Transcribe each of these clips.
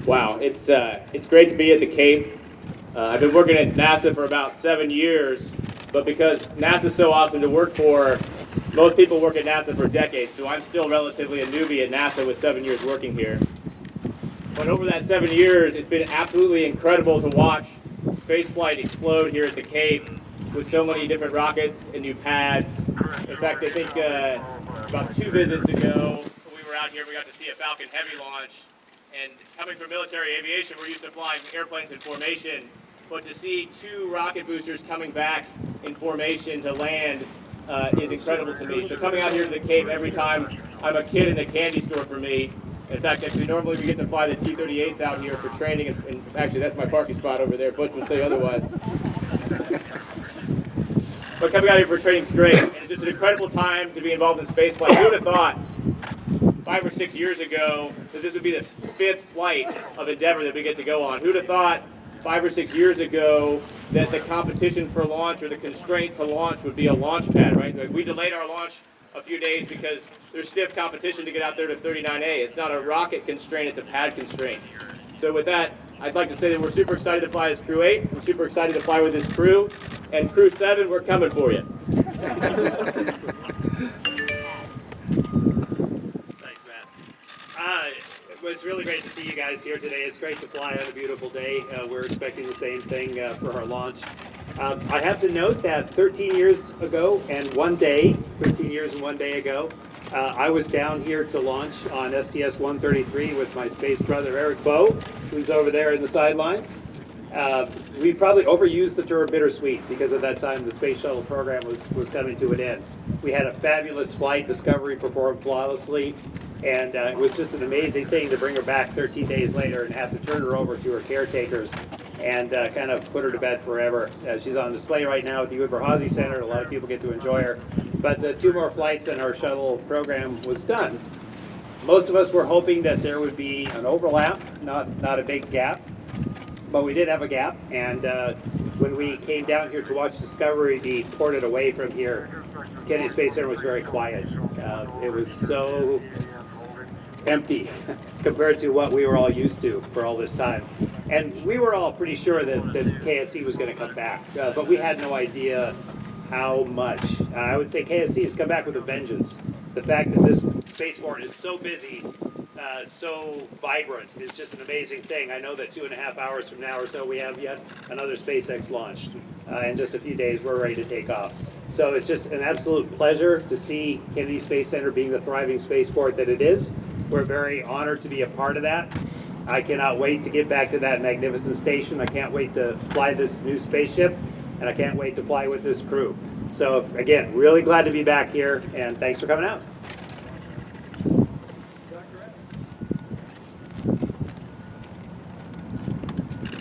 Wow, it's great to be at the Cape. I've been working at NASA for about 7 years, but because NASA's so awesome to work for, most people work at NASA for decades, so I'm still relatively a newbie at NASA with 7 years working here. But over that 7 years, it's been absolutely incredible to watch spaceflight explode here at the Cape with so many different rockets and new pads. In fact, I think about 2 visits ago, when we were out here, we got to see a Falcon Heavy launch. And coming from military aviation, we're used to flying airplanes in formation. But to see 2 rocket boosters coming back in formation to land is incredible to me. So coming out here to the Cape every time, I'm a kid in a candy store for me. In fact, actually, normally we get to fly the T-38s out here for training, and actually, that's my parking spot over there. Butch would say otherwise. But coming out here for training is great, and it's just an incredible time to be involved in spaceflight. Who would have thought 5 or 6 years ago that this would be the 5th flight of Endeavour that we get to go on? Who'd have thought 5 or 6 years ago that the competition for launch or the constraint to launch would be a launch pad, right? Like, we delayed our launch a few days because there's stiff competition to get out there to 39A. It's not a rocket constraint, it's a pad constraint. So with that, I'd like to say that we're super excited to fly as Crew-8. We're super excited to fly with this crew. And Crew-7, we're coming for you. Thanks, Matt. It was really great to see you guys here today. It's great to fly on a beautiful day. We're expecting the same thing for our launch. I have to note that 13 years ago and 1 day, 13 years and 1 day ago, I was down here to launch on STS-133 with my space brother Eric Bowe, who's over there in the sidelines. We probably overused the term bittersweet because at that time the space shuttle program was coming to an end. We had a fabulous flight. Discovery performed flawlessly, and it was just an amazing thing to bring her back 13 days later and have to turn her over to her caretakers and kind of put her to bed forever. She's on display right now at the Udvar-Hazy Center. A lot of people get to enjoy her. But the 2 more flights and our shuttle program was done. Most of us were hoping that there would be an overlap, not a big gap. But we did have a gap, and when we came down here to watch Discovery be ported away from here, Kennedy Space Center was very quiet. It was so empty compared to what we were all used to for all this time. And we were all pretty sure that KSC was going to come back, but we had no idea how much. I would say KSC has come back with a vengeance. The fact that this spaceport is so busy, so vibrant, is just an amazing thing. I know that 2.5 hours from now or so we have yet another SpaceX launch. In just a few days we're ready to take off. So it's just an absolute pleasure to see Kennedy Space Center being the thriving spaceport that it is. We're very honored to be a part of that. I cannot wait to get back to that magnificent station. I can't wait to fly this new spaceship, and I can't wait to fly with this crew. So again, really glad to be back here, and thanks for coming out.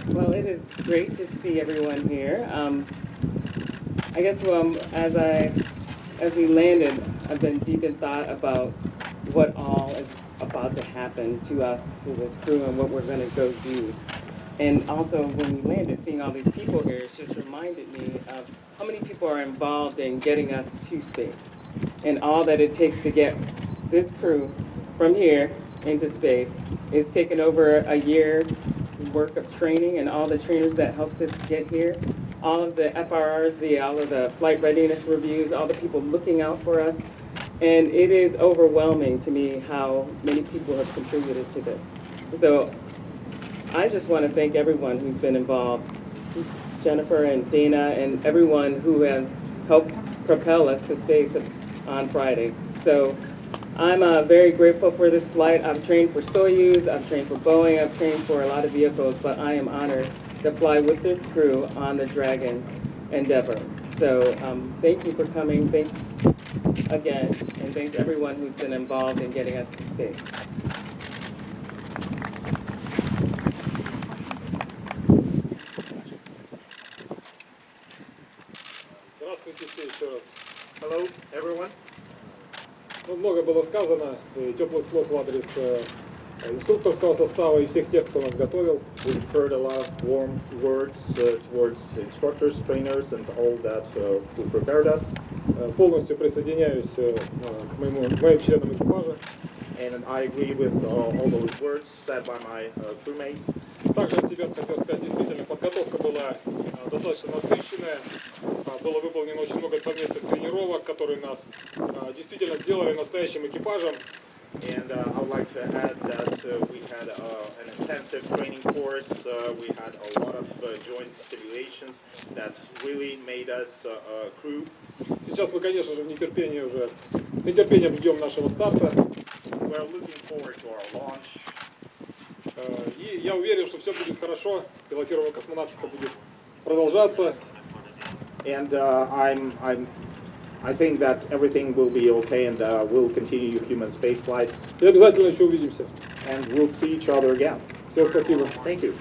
Well, it is great to see everyone here. I guess as we landed, I've been deep in thought about what all is about to happen to us, to this crew, and what we're going to go do. And also, when we landed, seeing all these people here, it's just reminded me of how many people are involved in getting us to space, and all that it takes to get this crew from here into space. It's taken over a year work of training, and all the trainers that helped us get here, all of the FRRs, all of the flight readiness reviews, all the people looking out for us. And it is overwhelming to me how many people have contributed to this. So I just want to thank everyone who's been involved, Jennifer and Dana and everyone who has helped propel us to space on Friday. So I'm very grateful for this flight. I've trained for Soyuz, I've trained for Boeing, I've trained for a lot of vehicles, but I am honored to fly with this crew on the Dragon Endeavour. So thank you for coming. Thanks again, and thanks everyone who's been involved in getting us to space. Hello, everyone. Много было сказано, теплых слов в адрес инструкторского состава и всех тех, кто нас готовил. We've heard a lot of warm words towards instructors, trainers, and all that who prepared us. полностью присоединяюсь к моим членам экипажа. and I agree with all those words said by my crewmates. Также от себя хотел сказать, действительно, подготовка была достаточно насыщенная. Было выполнено очень много совместных тренировок, которые нас действительно сделали настоящим экипажем. And I would like to add that we had an intensive training course. We had a lot of joint simulations that really made us a crew. Сейчас мы, конечно же, с нетерпением ждем нашего старта. We're looking forward to our launch. И я уверен, что все будет хорошо, пилотируемая космонавтика будет продолжаться. And I think that everything will be okay, and we'll continue human spaceflight. И обязательно еще увидимся. And we'll see each other again. Всем спасибо. Thank you.